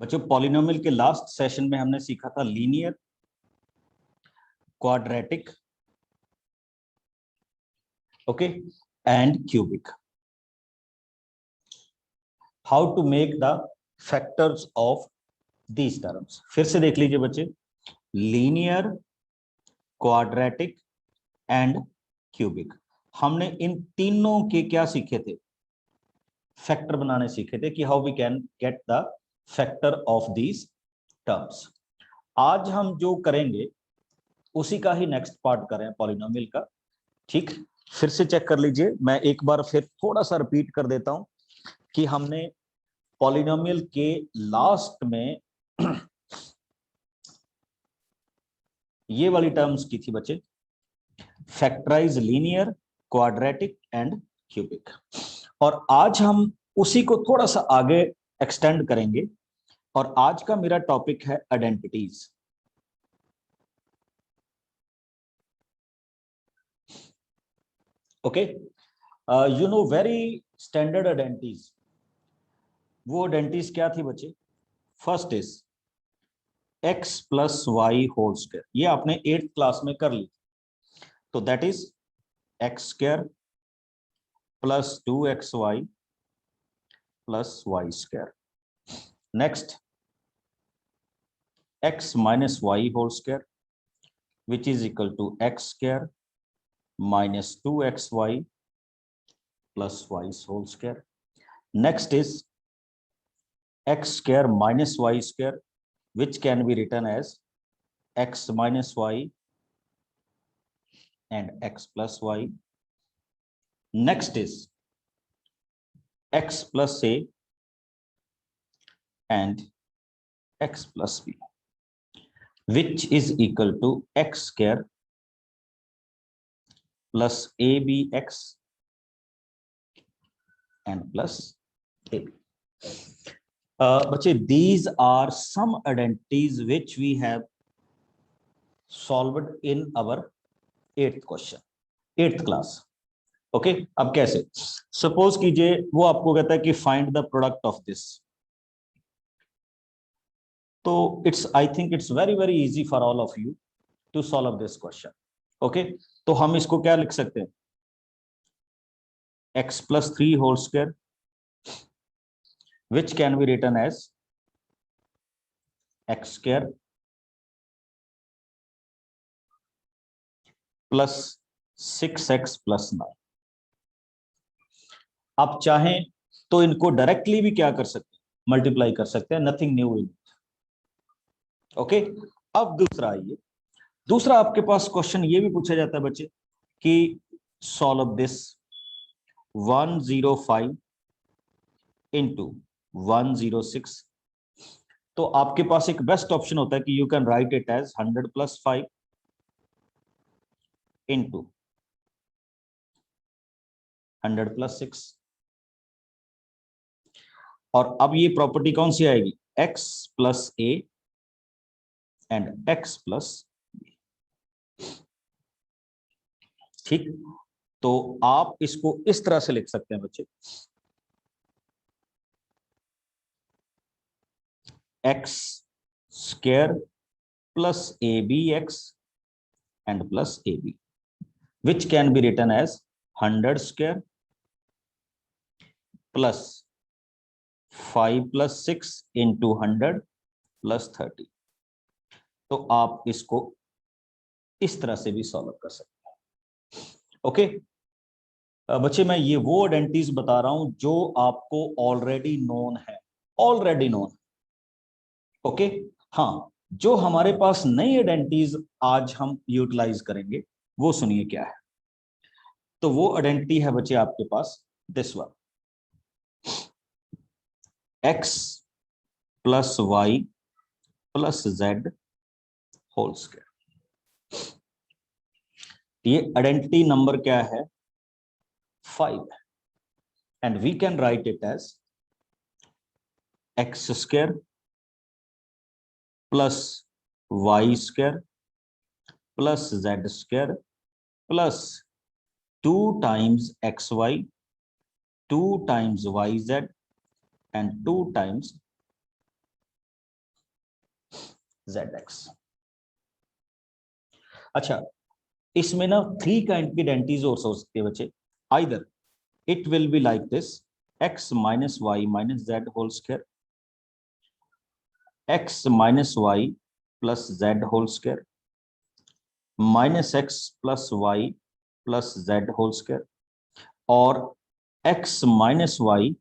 बच्चों पॉलिनोमियल के last session में हमने सीखा था linear, quadratic, okay, and cubic. How to make the factors of these terms. फिर से देख लीजिए बच्चे, लीनियर, क्वाड्रेटिक एंड क्यूबिक। हमने इन तीनों के क्या सीखे थे? फैक्टर बनाने सीखे थे कि how we can get the factor of these terms. आज हम जो करेंगे उसी का ही नेक्स्ट पार्ट करें पॉलिनोमियल का। ठीक, फिर से चेक कर लीजिए, मैं एक बार फिर थोड़ा सा रिपीट कर देता हूं कि हमने पॉलिनोमियल के लास्ट में ये वाली टर्म्स की थी बच्चे, factorize linear, quadratic and cubic. और आज हम उसी को थोड़ा सा आगे एक्सटेंड करेंगे और आज का मेरा टॉपिक है identities. Okay, you know very standard identities. वो आइडेंटिटीज क्या थी बच्चे? First is x plus Y whole square, ये आपने 8th क्लास में कर ली, तो that is X square plus 2xy plus Y square. Next x minus Y whole square which is equal to X square minus 2xy plus Y whole square. Next is x square minus y square which can be written as x minus y and x plus y. Next is x plus a and x plus b which is equal to x square plus abx and plus ab. बच्चे, these are some identities which we have solved in our 8th question, 8th class. Okay, अब कैसे? Suppose कीजिए वो आपको कहता है कि find the product of this, तो it's I think it's very very easy for all of you to solve this question. Okay, तो हम इसको क्या लिख सकते हैं? x plus 3 whole square which can be written as x square plus 6x plus 9। आप चाहें तो इनको डायरेक्टली भी क्या कर सकते हैं? मल्टीप्लाई कर सकते हैं, नथिंग न्यू इन। ओके, अब दूसरा आइए, दूसरा आपके पास क्वेश्चन ये भी पूछा जाता है बच्चे कि सॉल्व दिस 105 इंटू 106। तो आपके पास एक बेस्ट ऑप्शन होता है कि you can write it as 100 plus 5 into 100 plus 6। और अब ये प्रॉपर्टी कौन सी आएगी? x plus A and x plus B. ठीक, तो आप इसको इस तरह से लिख सकते हैं बच्चे, x square plus A B X and plus A B which can be written as 100 square plus 5 plus 6 into 100 plus 30। तो आप इसको इस तरह से भी सॉल्व कर सकते हैं। ओके, बच्चे मैं ये वो आइडेंटिटीज बता रहा हूं जो आपको ऑलरेडी नोन है, ऑलरेडी नोन। ओके, हाँ, जो हमारे पास नई आइडेंटिटीज आज हम यूटिलाइज करेंगे वो सुनिए क्या है। तो वो आइडेंटिटी है बच्चे आपके पास this one, x plus Y plus Z whole square. ये आइडेंटिटी नंबर क्या है? 5, and we can write it as x square plus Y square plus Z square plus 2 times x y, 2 times y z and 2 times zx। अच्छा, इसमें ना 3 kind की identities और हो सकती है बच्चे। Either it will be like this, x minus Y minus Z whole square, x minus Y plus Z whole square, minus X plus Y plus Z whole square, और x minus Y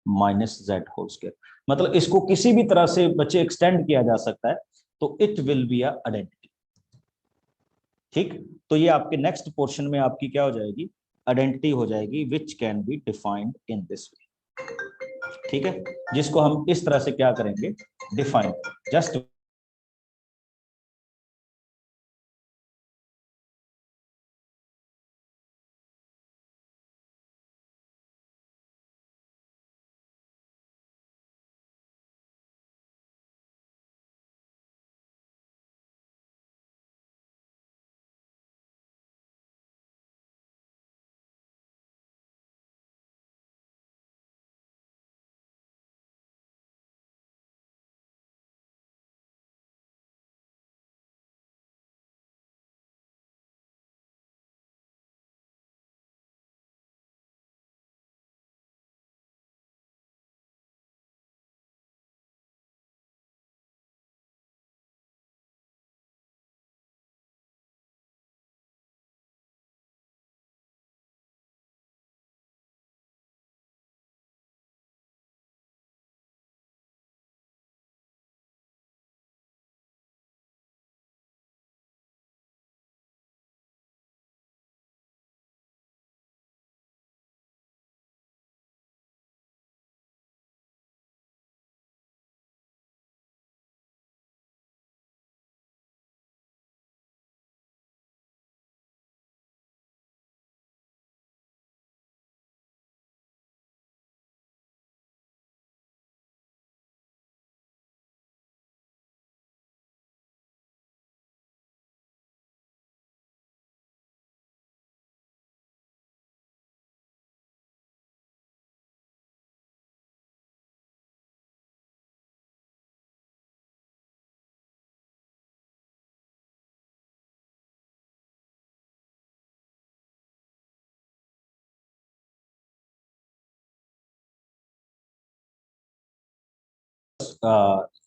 minus Z whole square. मतलब इसको किसी भी तरह से बच्चे extend किया जा सकता है, तो it will be a identity. ठीक, तो ये आपके नेक्स्ट पोर्शन में आपकी क्या हो जाएगी, आइडेंटिटी हो जाएगी, विच can be defined in this way. ठीक है, जिसको हम इस तरह से क्या करेंगे, define. Just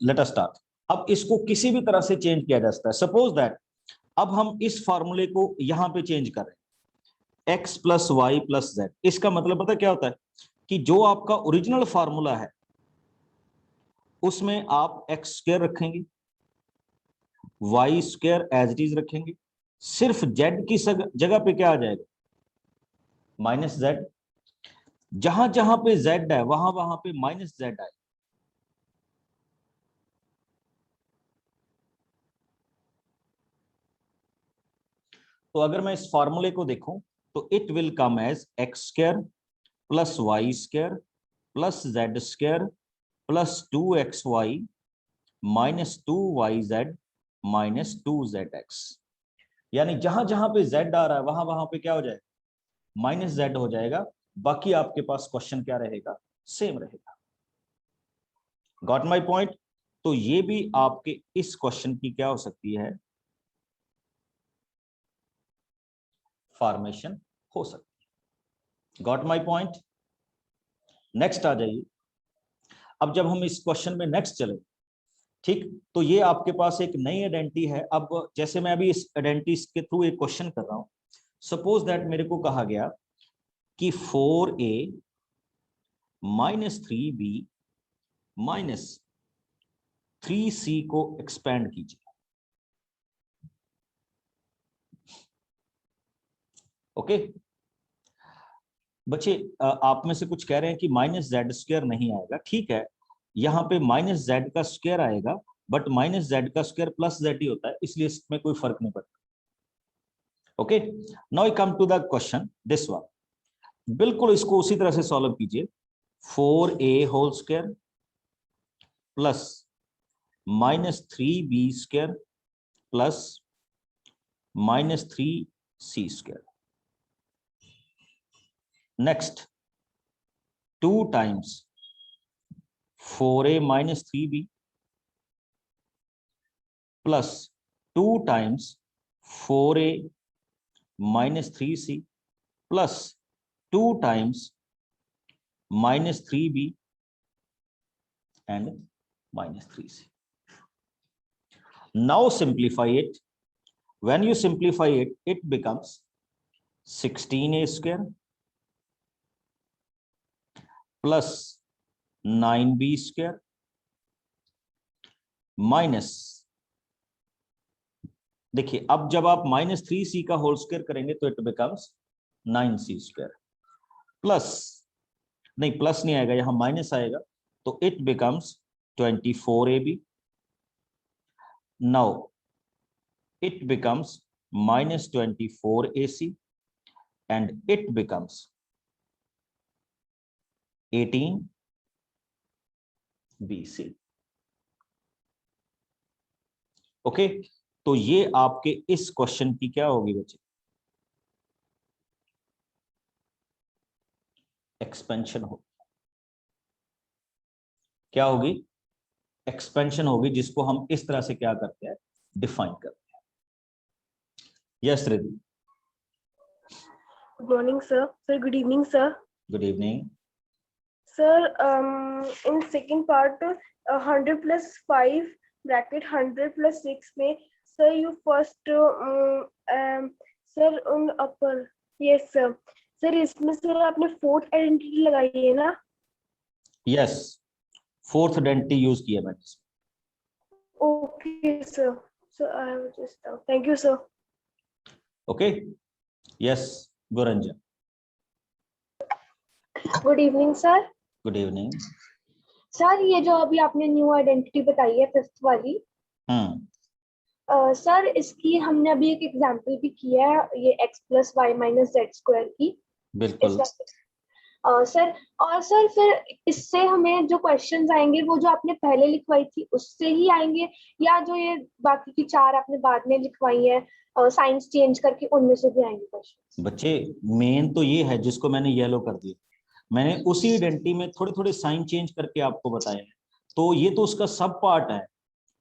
let us start. अब इसको किसी भी तरह से चेंज किया जा सकता है। सपोज दैट अब हम इस फॉर्मूले को यहां पे चेंज कर रहे हैं, x plus Y plus Z. इसका मतलब पता क्या होता है कि जो आपका ओरिजिनल फार्मूला है उसमें आप एक्स स्क्वायर रखेंगे, Y square as it is रखेंगे, सिर्फ जेड की जगह पे क्या आ जाएगा, माइनस जेड। जहां जहां पे जेड है वहां वहां पे माइनस जेड आए। तो अगर मैं इस फॉर्मूले को देखूं तो it will come as x square plus Y square plus Z square plus 2xy minus 2yz minus 2zx। यानी जहां जहां पे z आ रहा है वहां वहां पे क्या हो जाएगा, माइनस जेड हो जाएगा। बाकी आपके पास क्वेश्चन क्या रहेगा, सेम रहेगा। Got my point. तो ये भी आपके इस क्वेश्चन की क्या हो सकती है, फॉर्मेशन हो सकती है। Got my point. नेक्स्ट आ जाइए। अब जब हम इस क्वेश्चन में नेक्स्ट चले, ठीक, तो ये आपके पास एक नई आइडेंटिटी है। अब जैसे मैं अभी इस आइडेंटिटी के थ्रू एक क्वेश्चन कर रहा हूं। सपोज दैट मेरे को कहा गया कि 4a minus 3b minus 3c को एक्सपेंड कीजिए। ओके बच्चे, आप में से कुछ कह रहे हैं कि माइनस जेड स्क्वायर नहीं आएगा। ठीक है, यहाँ पे माइनस जेड का स्क्वायर आएगा, बट माइनस जेड का स्क्वायर प्लस जेड ही होता है, इसलिए इसमें कोई फर्क नहीं पड़ता। Okay, now I come to the question this one. बिल्कुल इसको उसी तरह से सॉल्व कीजिए। 4a whole square plus minus 3b square plus minus 3c square. Next 2 times 4a minus 3b plus 2 times 4a minus 3c plus 2 times minus 3b and minus 3c. Now simplify it. When you simplify it, it becomes 16a square plus 9b square minus, देखिए अब जब आप minus 3c का whole square करेंगे तो it becomes 9c square plus, नहीं plus नहीं आएगा, यहां माइनस आएगा, तो it becomes 24ab. Now it becomes minus 24ac and it becomes 18bc. Okay, तो ये आपके इस क्वेश्चन की क्या होगी बच्चे? एक्सपेंशन होगी. क्या होगी? एक्सपेंशन होगी, जिसको हम इस तरह से क्या करते हैं, डिफाइन करते हैं. Yes Riddhi. Good morning sir. Sir good evening sir. Good evening. Sir in second part 100 plus 5 bracket 100 plus 6 में सर यू फर्स्ट सर उन अपर, यस सर. सर इसमें सर आपने फोर्थ आइडेंटिटी लगाई है ना? यस, फोर्थ आइडेंटिटी यूज किया मैंने. Okay sir. Sir I have just, thank you sir. Okay, yes Guranjan. Good evening sir. Good evening. Sir ये जो अभी आपने न्यू आइडेंटिटी बताई है फिफ्थ वाली, सर इसकी हमने अभी एक एग्जांपल भी किया है, ये x plus Y minus Z square की. बिल्कुल. सर और सर फिर इससे हमें जो क्वेश्चंस आएंगे वो जो आपने पहले लिखवाई थी उससे ही आएंगे, या जो ये बाकी की 4 आपने बाद में लिखवाई है साइंस चेंज करके उनमें से भी आएंगे क्वेश्चंस? बच्चे मेन तो ये है जिसको मैंने येलो कर दिया, मैंने उसी आइडेंटिटी में थोड़े थोड़े साइन चेंज करके आपको बताया है, तो ये तो उसका सब पार्ट है,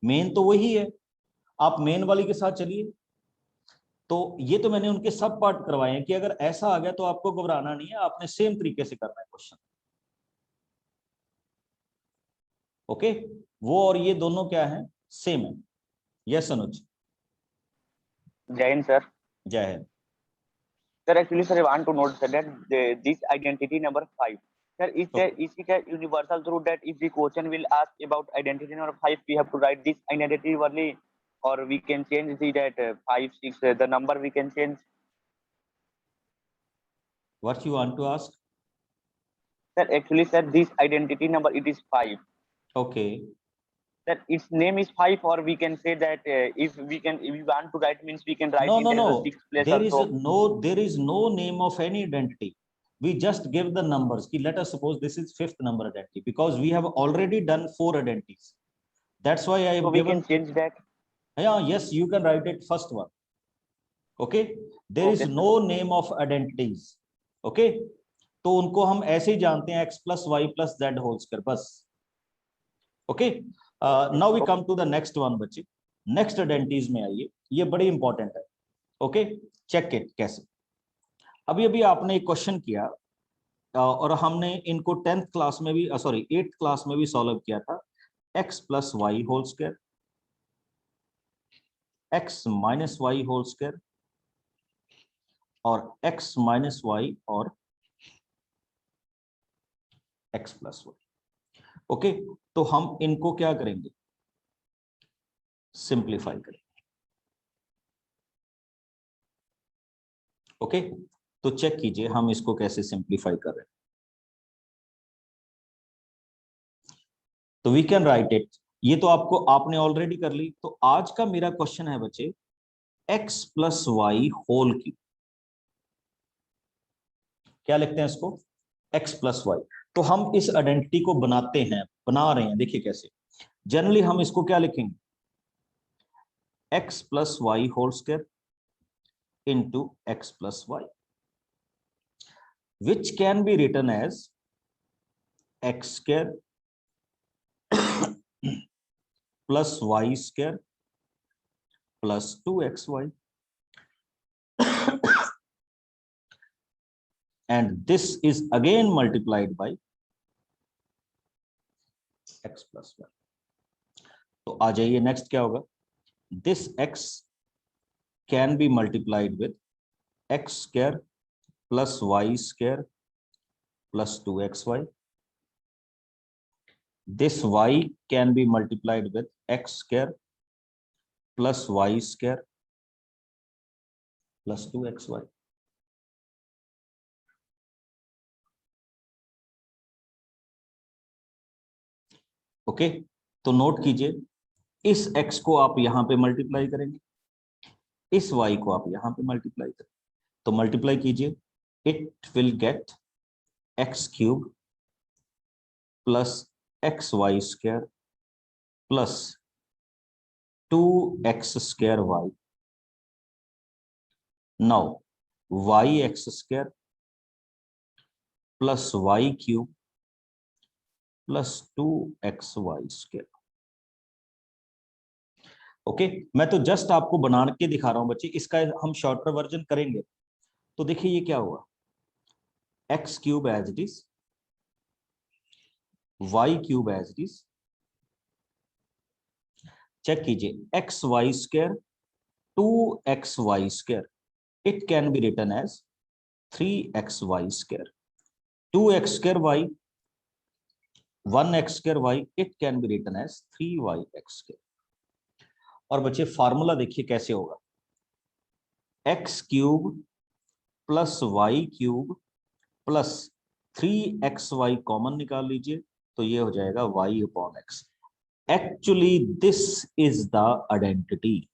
मेन तो वही है. आप मेन वाली के साथ चलिए, तो ये तो मैंने उनके सब पार्ट करवाए हैं कि अगर ऐसा आ गया तो आपको घबराना नहीं है, आपने सेम तरीके से करना है क्वेश्चन. ओके, वो और ये दोनों क्या है, सेम है. यस अनुज. जय हिंद सर. जय Hind. Sir, actually, sir, I want to note that this identity number 5. Sir, is a universal truth that if the question will ask about identity number 5, we have to write this identity only, or we can change the that 5, 6, the number we can change. What you want to ask? Sir, actually, sir, this identity number, it is 5. Okay. That its name is 5, or we can say that if we want to write, means we can write No, in no, the no. 6th place There is no name of any identity. We just give the numbers. Let us suppose this is 5th number identity, because we have already done 4 identities. That's why I have so given. We can change that. Yeah, yes, you can write it first one. Okay. There is no name of identities. Okay. तो उनको हम ऐसे ही जानते हैं x plus y plus z whole square बस. Okay. Now we come to the next one बच्चे. Next identities में आइए, ये बड़ी इंपॉर्टेंट है. Okay, check it. कैसे? अभी अभी आपने एक क्वेश्चन किया और हमने इनको 10th क्लास में भी 8th क्लास में भी सॉल्व किया था. x plus Y whole square, x minus Y whole square और x माइनस वाई और x प्लस वाई. ओके, तो हम इनको क्या करेंगे, सिंप्लीफाई करेंगे. ओके, तो चेक कीजिए हम इसको कैसे सिंप्लीफाई कर रहे हैं. तो वी कैन राइट इट. ये तो आपने ऑलरेडी कर ली. तो आज का मेरा क्वेश्चन है बच्चे, x plus Y whole cube. क्या लिखते हैं इसको, x प्लस वाई. तो हम इस आइडेंटिटी को बना रहे हैं. देखिए कैसे. जनरली हम इसको क्या लिखेंगे, x plus Y whole square into x plus y, which can be written as x square plus y square plus 2xy, and this is again multiplied by x plus 1. तो आ जाइए नेक्स्ट क्या होगा, this x can be multiplied with x square plus y square plus 2xy. This y can be multiplied with x square plus y square plus 2xy. Okay, तो note कीजिए, इस x को आप यहां पे मल्टीप्लाई करेंगे, इस y को आप यहां पे मल्टीप्लाई करेंगे, तो मल्टीप्लाई कीजिए, it will get x cube plus x Y square plus 2x square y. Now yx square plus y cube plus 2xy square. Okay, मैं तो जस्ट आपको बना के दिखा रहा हूं बच्चे, इसका हम शॉर्टर वर्जन करेंगे। तो देखिए ये क्या हुआ, x cube as it is, y cube as it is, check कीजिए, x Y square 2xy square, it can be written as 3xy square. 2x square y, 1x square y, it can be written as 3yx square. और बच्चे formula देखिए कैसे होगा, x cube plus Y cube plus 3xy common निकाल लीजिए, तो ये हो जाएगा y upon x. Actually this is the identity.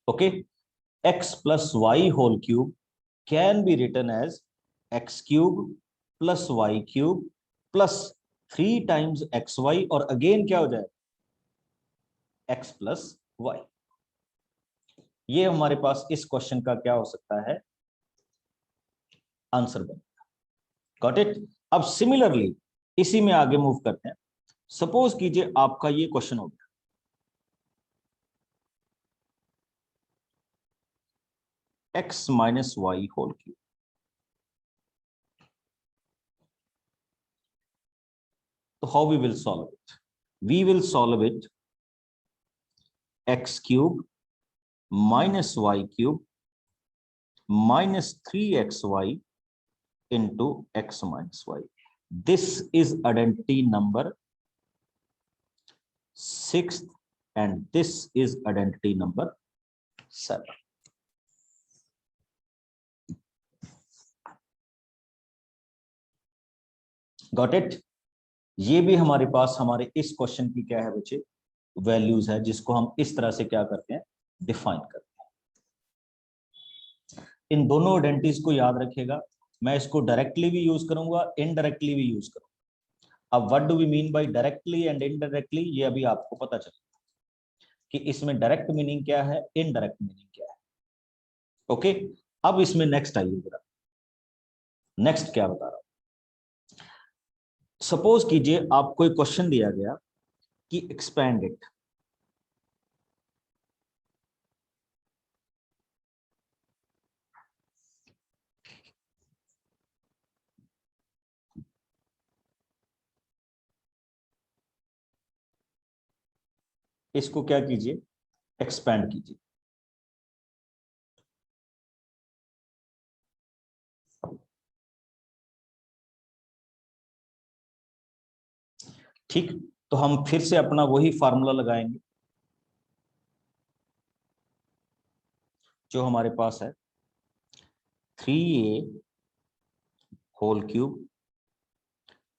Okay, x plus y whole cube can be written as x cube plus y cube plus 3 times xy, और again क्या हो जाए x plus y. ये हमारे पास इस क्वेश्चन का क्या हो सकता है, आंसर बनेगा. Got it. अब सिमिलरली इसी में आगे मूव करते हैं. सपोज कीजिए आपका ये क्वेश्चन हो गया, x minus y whole cube. So how we will solve it? We will solve it x cube minus y cube minus 3xy into x minus y. This is identity number 6th and this is identity number 7. Got it? ये भी हमारे पास हमारे इस question की क्या है बच्चे, values है, जिसको हम इस तरह से क्या करते हैं, डिफाइन करते हैं. इन दोनों आइडेंटिटीज को याद रखिएगा, मैं इसको डायरेक्टली भी यूज करूंगा, इनडायरेक्टली भी यूज करूंगा. अब what do we mean by directly and indirectly, ये अभी आपको पता चलेगा कि इसमें डायरेक्ट मीनिंग क्या है, इनडायरेक्ट मीनिंग क्या है. ओके, अब इसमें नेक्स्ट आइए जरा, नेक्स्ट क्या बता रहा हूं. सपोज कीजिए आपको एक क्वेश्चन दिया गया कि एक्सपैंड इट. इसको क्या कीजिए, एक्सपैंड कीजिए. ठीक, तो हम फिर से अपना वही फार्मूला लगाएंगे जो हमारे पास है, 3a whole cube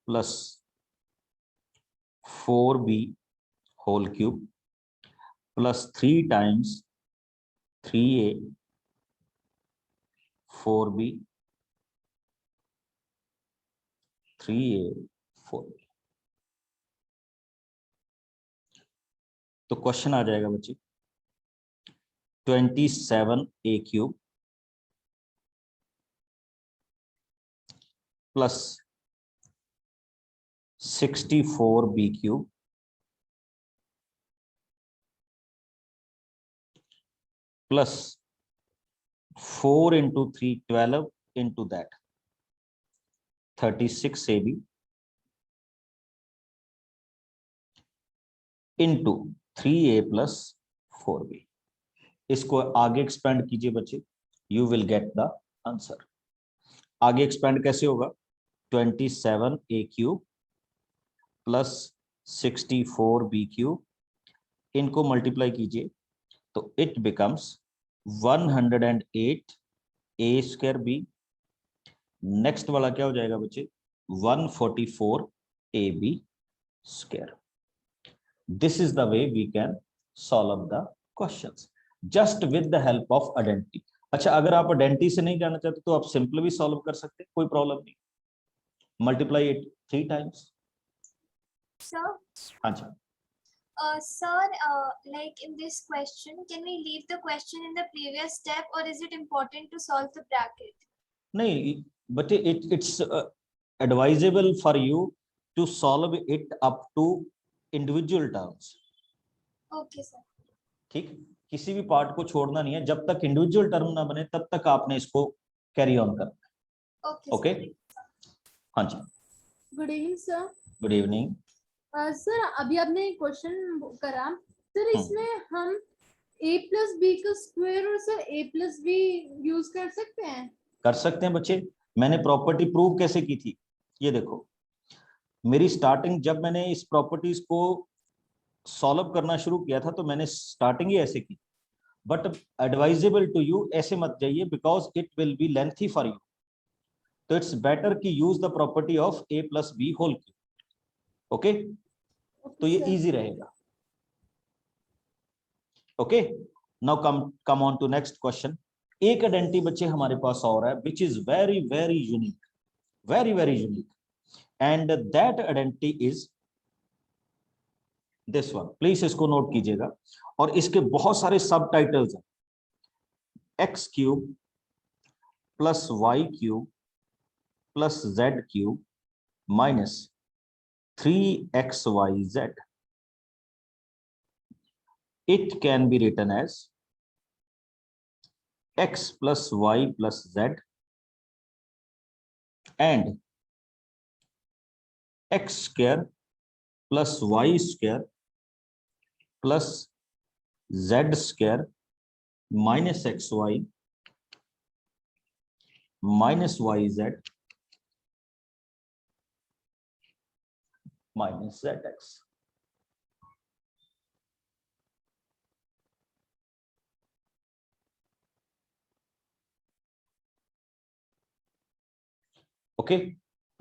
plus 4b whole cube plus 3 times 3a 4b 3a 4b. तो क्वेश्चन आ जाएगा बच्चे 27a cube plus 64b cube plus 4 into 3 12 into that 36ab into 3a plus 4b। इसको आगे एक्सपेंड कीजिए बच्चे, you will get the answer. आगे expand कैसे होगा? 27a cube plus 64b cube, इनको मल्टीप्लाई कीजिए तो it becomes 108 a square b। Next वाला क्या हो जाएगा बच्चे? 144 ab square. This is the way we can solve the questions just with the help of identity. अच्छा, अगर आप आइडेंटिटी से नहीं जाना चाहते तो आप सिंपल भी सॉल्व कर सकते हैं, कोई प्रॉब्लम नहीं। Multiply it 3 times. Sir, हाँ जी, sir, like in this question, can we leave the question in the previous step, or is it important to solve the bracket? नहीं but it's advisable for you to solve it up to individual terms. Okay, sir. ठीक, किसी भी part को छोड़ना नहीं है, जब तक इंडिविजुअल टर्म ना बने तब तक आपने इसको कैरी ऑन करना है। Okay. ओके, हाँ जी, good evening sir. Good evening. Sir अभी आपने क्वेश्चन करा सर, इसमें हम a प्लस बी का स्क्वायर और sir a plus b use कर सकते हैं? कर सकते हैं बच्चे। मैंने प्रॉपर्टी प्रूव कैसे की थी, ये देखो। मेरी स्टार्टिंग, जब मैंने इस प्रॉपर्टीज को सॉल्व करना शुरू किया था तो मैंने स्टार्टिंग ही ऐसे की, बट एडवाइजेबल टू यू ऐसे मत जाइए because it will be lengthy for you. तो इट्स बेटर कि use the property of a plus B whole cube. Okay, तो ये इजी रहेगा। Okay, now come on to next question. एक identity बच्चे हमारे पास और है which is very very unique, very very unique, and that identity is this one. Please इसको नोट कीजिएगा, और इसके बहुत सारे सब टाइटल्स हैं। X cube plus Y cube plus Z cube minus 3xyz. It can be written as x plus y plus z and x square plus y square plus z square minus xy minus yz minus zx. Okay,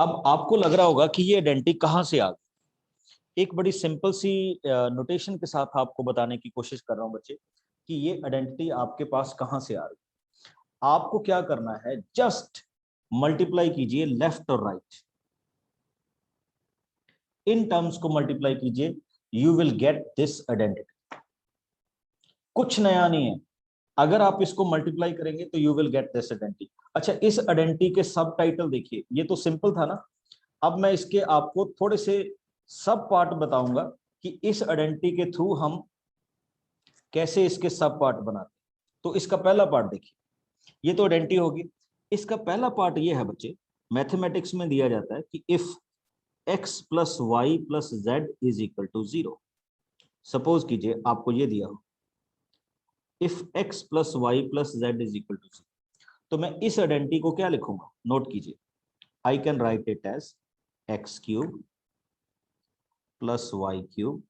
अब आपको लग रहा होगा कि ये identity कहां से आ गई। एक बड़ी सिंपल सी नोटेशन के साथ आपको बताने की कोशिश कर रहा हूं बच्चे कि ये आइडेंटिटी आपके पास कहां से आ रही है। आपको क्या करना है, जस्ट मल्टीप्लाई कीजिए लेफ्ट और राइट, इन टर्म्स को मल्टीप्लाई कीजिए, you will get this identity. कुछ नया नहीं है, अगर आप इसको मल्टीप्लाई करेंगे तो you will get this identity. अच्छा, इस आइडेंटिटी के सब टाइटल देखिए, ये तो सिंपल था ना। अब मैं इसके आपको थोड़े से सब पार्ट बताऊंगा कि इस आइडेंटिटी के थ्रू हम कैसे इसके सब पार्ट बनाते। तो इसका पहला पार्ट देखिए, ये तो आइडेंटिटी होगी। इसका पहला पार्ट ये है बच्चे, मैथमेटिक्स में दिया जाता है कि if x plus Y plus Z is equal to 0। Suppose कीजिए आपको ये दिया हो, if x plus Y plus Z is equal to 0, तो मैं इस आइडेंटिटी को क्या लिखूंगा, नोट कीजिए। I can write it as x cube plus Y cube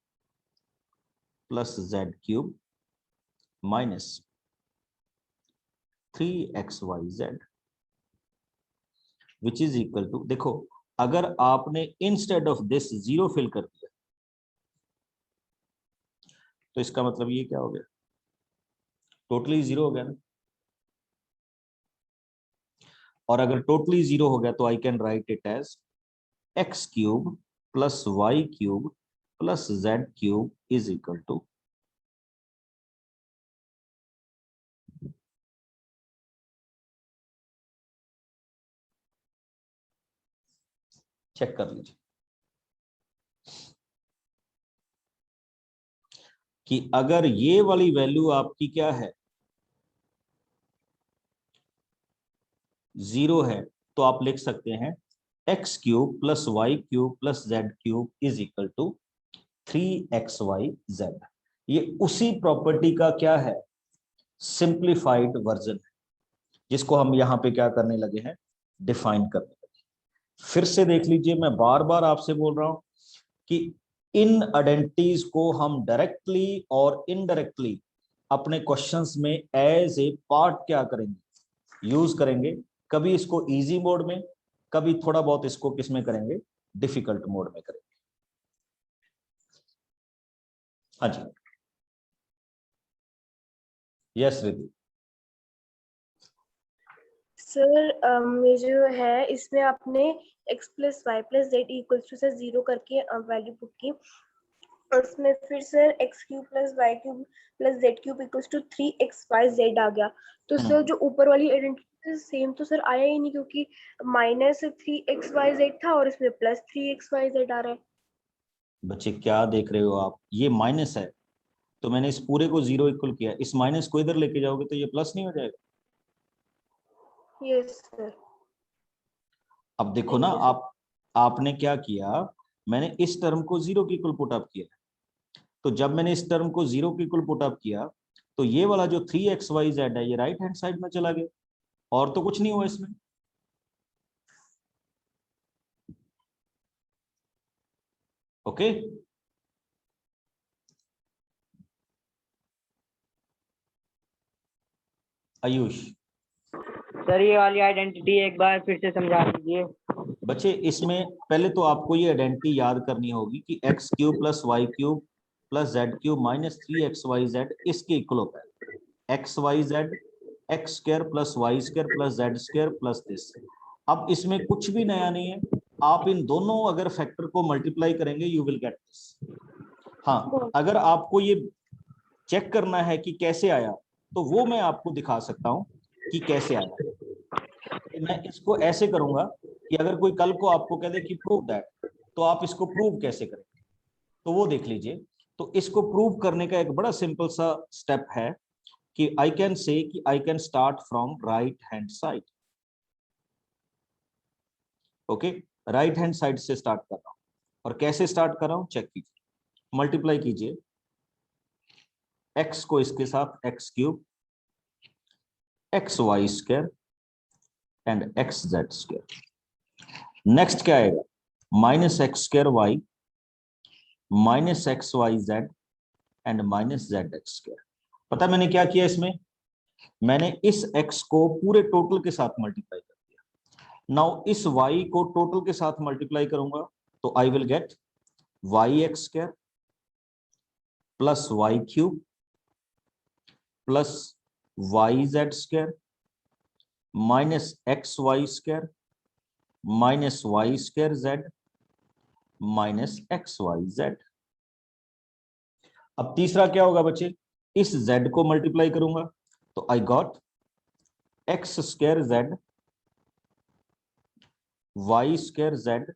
plus Z cube minus 3xyz which is equal to, देखो अगर आपने इंस्टेड ऑफ दिस 0 फिल कर दिया तो इसका मतलब ये क्या हो गया, टोटली 0 हो गया ना। और अगर टोटली 0 हो गया तो I can write it as x cube plus Y cube plus Z cube is equal to, check कर लीजिए। कि अगर ये वाली वैल्यू आपकी क्या है, 0 है, तो आप लिख सकते हैं x cube plus Y cube plus Z cube is equal to 3xyz। ये उसी प्रॉपर्टी का क्या है, सिंप्लीफाइड वर्जन है, जिसको हम यहाँ पे क्या करने लगे हैं, डिफाइन करने लगे। फिर से देख लीजिए, मैं बार बार आपसे बोल रहा हूं कि इन आइडेंटिटीज को हम डायरेक्टली और इनडायरेक्टली अपने क्वेश्चंस में एज ए पार्ट क्या करेंगे, यूज करेंगे। कभी इसको इजी मोड में, कभी थोड़ा बहुत इसको किस में करेंगे, डिफिकल्ट मोड में करेंगे। हाँ जी, यस रिद्धि। सर ये जो है इसमें आपने x plus Y plus z equal to sir 0 करके वैल्यू पुट की, और उसमें फिर sir x cube plus Y cube plus Z cube equal to 3xyz आ गया। तो सर जो ऊपर वाली आइडेंटिटी सेम तो सर आया ही नहीं, क्योंकि माइनस 3xyz था और इसमें प्लस 3xyz आ रहा है। बच्चे क्या देख रहे हो आप, ये माइनस है तो मैंने इस पूरे को 0 इक्वल किया, इस माइनस को इधर लेके जाओगे तो ये प्लस नहीं हो जाएगा। Yes sir. अब देखो ना, Thank you, sir. आपने क्या किया, मैंने इस टर्म को 0 के इक्वल पुट अप किया। तो जब मैंने इस टर्म को 0 के इक्वल पुट अप किया, तो ये वाला जो 3xyz है ये राइट हैंड साइड में चला गया, और तो कुछ नहीं हुआ इसमें। ओके, आयुष। सर ये वाली आइडेंटिटी एक बार फिर से समझा दीजिए। बच्चे इसमें पहले तो आपको ये आइडेंटिटी याद करनी होगी कि x cube plus Y cube plus Z cube minus 3xyz इसके इक्वल होता है xyz x square plus Y square plus Z square plus this. अब इसमें कुछ भी नया नहीं है, आप इन दोनों अगर फैक्टर को मल्टीप्लाई करेंगे यू विल गेट दिस। हाँ, अगर आपको ये चेक करना है कि कैसे आया, तो वो मैं आपको दिखा सकता हूं कि कैसे आया। मैं इसको ऐसे करूंगा कि अगर कोई कल को आपको कह दे कि प्रूव दैट, तो आप इसको प्रूव कैसे करेंगे, तो वो देख लीजिए। तो इसको प्रूव करने का एक बड़ा सिंपल सा स्टेप है कि आई कैन से कि I can start from right hand side. Okay, right hand side से स्टार्ट कर रहा हूं, और कैसे स्टार्ट कर रहा हूं चेक कीजिए। मल्टीप्लाई कीजिए x को इसके साथ x cube x Y square and x z square. Next क्या आएगा, minus x square y minus x y z and minus z x square. पता मैंने क्या किया इसमें, मैंने इस x को पूरे टोटल के साथ मल्टीप्लाई कर दिया। नाउ इस y को टोटल के साथ मल्टीप्लाई करूंगा तो I will get y x square plus Y cube plus y z square minus x Y square minus y square z minus x y z. अब तीसरा क्या होगा बच्चे, इस z को मल्टीप्लाई करूंगा तो I got x square z y square z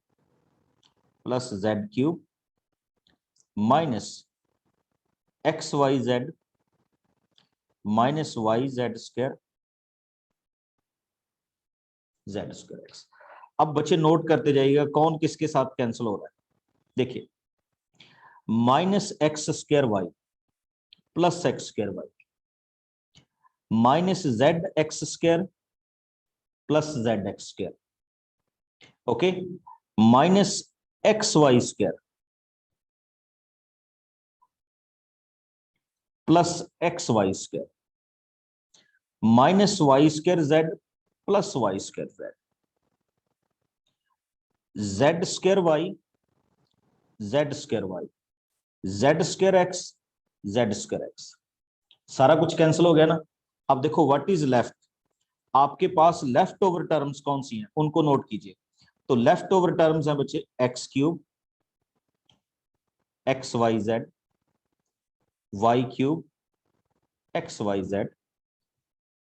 plus Z cube minus x y z minus y z square z square x. अब बच्चे नोट करते जाइएगा कौन किसके साथ कैंसिल हो रहा है। देखिए, minus x square y plus x square y minus z x square plus z x square, okay, minus x Y square plus x Y square minus y square z plus Y square z, z square y z square y z square x z square x. सारा कुछ cancel हो गया ना। अब देखो what is left, आपके पास left over terms कौन सी हैं उनको नोट कीजिए। तो लेफ्ट ओवर टर्म्स हैं बच्चे x cube x y z y cube x y z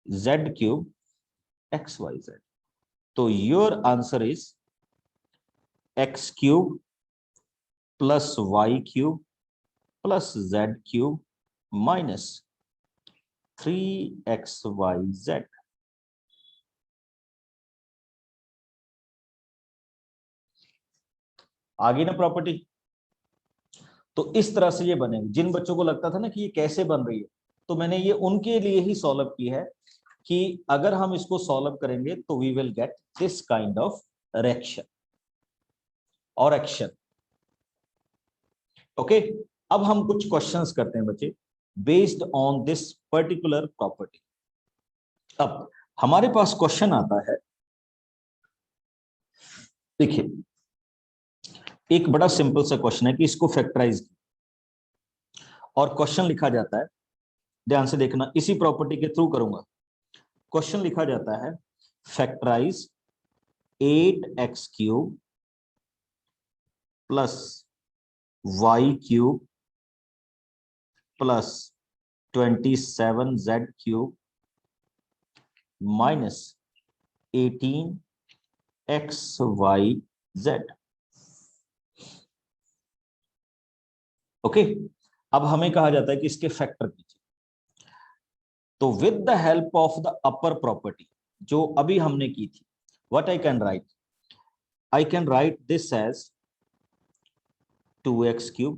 z cube x y z. तो your answer is x cube plus Y cube plus Z cube minus 3xyz। आगे ना property. तो इस तरह से ये बनेगी। जिन बच्चों को लगता था ना कि ये कैसे बन रही है, तो मैंने ये उनके लिए ही सॉल्व की है कि अगर हम इसको सॉल्व करेंगे तो we will get this kind of reaction और एक्शन। ओके, अब हम कुछ क्वेश्चंस करते हैं बच्चे based on this particular property. अब हमारे पास क्वेश्चन आता है, देखिए एक बड़ा सिंपल सा क्वेश्चन है कि इसको फैक्टराइज, और क्वेश्चन लिखा जाता है, ध्यान से देखना, इसी प्रॉपर्टी के थ्रू करूंगा। क्वेश्चन लिखा जाता है factorize 8x³ plus y³ plus 27z³ minus 18xyz। Okay, अब हमें कहा जाता है कि इसके फैक्टर कीजिए। तो with the help of the upper property जो अभी हमने की थी, what I can write, I can write this as 2x³,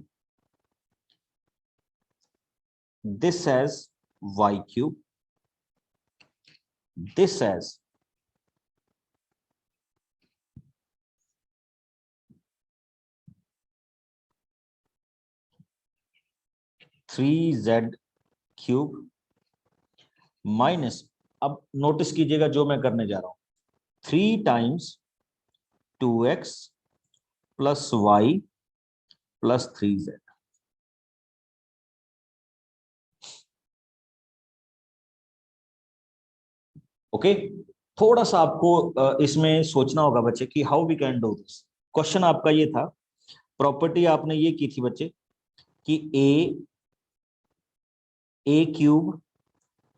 this as y³, this as 3z³ minus, अब नोटिस कीजिएगा जो मैं करने जा रहा हूं, 3 times 2x plus y plus 3z। Okay, थोड़ा सा आपको इसमें सोचना होगा बच्चे कि how we can do this. Question आपका ये था, प्रॉपर्टी आपने ये की थी बच्चे कि a³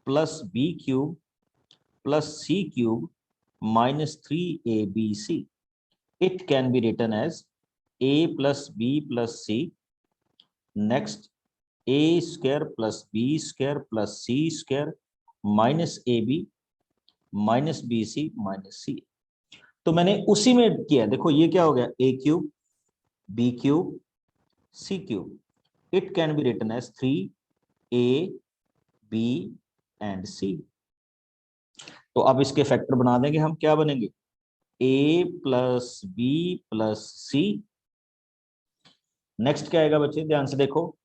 plus b³ plus c³ minus 3abc, it can be written as a plus b plus c, next a square plus b square plus c square minus ab minus bc minus c। तो मैंने उसी में किया, देखो ये क्या हो गया, a³ b³ c³, it can be written as 3a b and c। तो अब इसके फैक्टर बना देंगे हम, क्या बनेंगे, a plus b plus c. Next क्या आएगा बच्चे, ध्यान से देखो,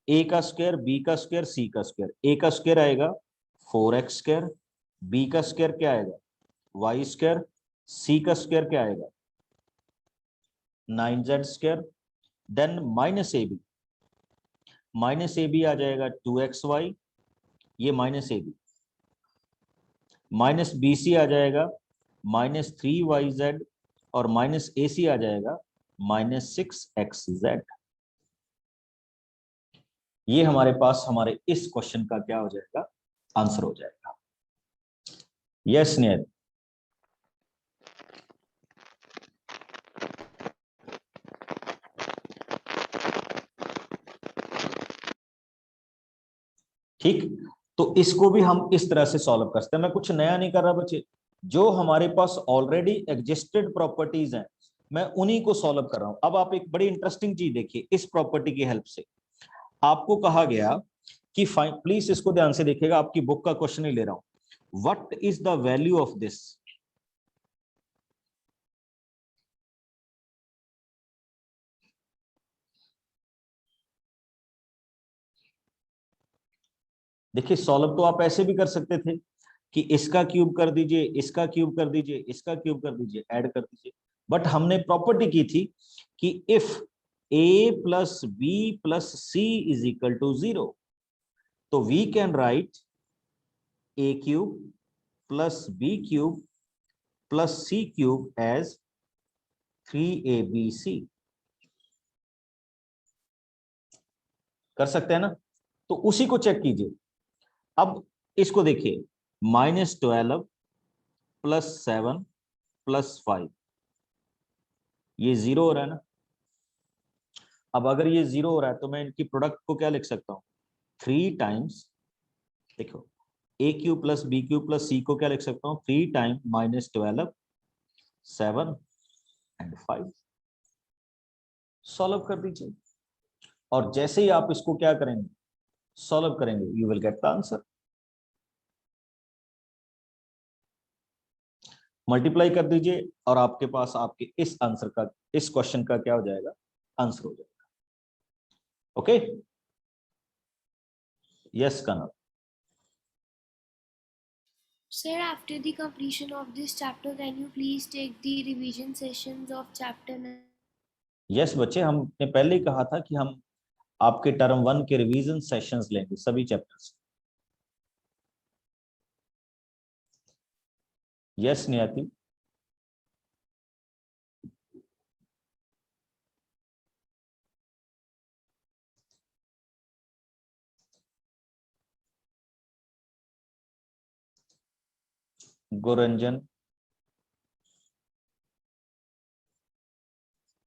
a का स्क्वायर, b का स्क्वायर, c का स्क्वायर। a का स्क्वायर आएगा 4x², b का स्क्वायर क्या आएगा y², c का स्क्वायर क्या आएगा 9z², then minus ab, minus ab आ जाएगा 2xy, ये माइनस ab, माइनस bc आ जाएगा माइनस 3yz, और माइनस ac आ जाएगा माइनस 6xz। ये हमारे पास हमारे इस क्वेश्चन का क्या हो जाएगा, आंसर हो जाएगा। यस नियत, ठीक। तो इसको भी हम इस तरह से सॉल्व कर सकते हैं। मैं कुछ नया नहीं कर रहा बच्चे, जो हमारे पास ऑलरेडी एग्जिस्टेड प्रॉपर्टीज हैं मैं उन्हीं को सॉल्व कर रहा हूं। अब आप एक बड़ी इंटरेस्टिंग चीज देखिए, इस प्रॉपर्टी की हेल्प से आपको कहा गया कि प्लीज इसको ध्यान से देखिएगा, आपकी बुक का क्वेश्चन ही ले रहा हूं, what is the value of this. देखिए सॉल्व तो आप ऐसे भी कर सकते थे कि इसका क्यूब कर दीजिए, इसका क्यूब कर दीजिए, इसका क्यूब कर दीजिए, ऐड कर दीजिए, बट हमने प्रॉपर्टी की थी कि if a plus b plus c is equal to 0, तो we can write a³ plus b³ plus c³ as 3abc। कर सकते हैं ना, तो उसी को चेक कीजिए। अब इसको देखिए, -12 प्लस 7 प्लस 5, ये 0 हो रहा है ना। अब अगर ये 0 हो रहा है तो मैं इनकी प्रोडक्ट को क्या लिख सकता हूं, 3 टाइम्स, देखो a cube plus b cube plus c को क्या लिख सकता हूँ 3 टाइम -12 7 एंड 5। सॉल्व कर दीजिए और जैसे ही आप इसको क्या करेंगे सॉल्व करेंगे you will get the answer. Multiply कर दीजिए और आपके पास आपके इस आंसर का, इस क्वेश्चन का क्या हो जाएगा, आंसर हो जाएगा। Okay, yes Kanak. Sir, after the completion of this chapter, can you please take the revision sessions of chapter 9? Yes बच्चे, हमने पहले ही कहा था कि हम आपके टर्म 1 के रिवीजन सेशंस लेंगे सभी चैप्टर्स। यस नियति। गुरंजन,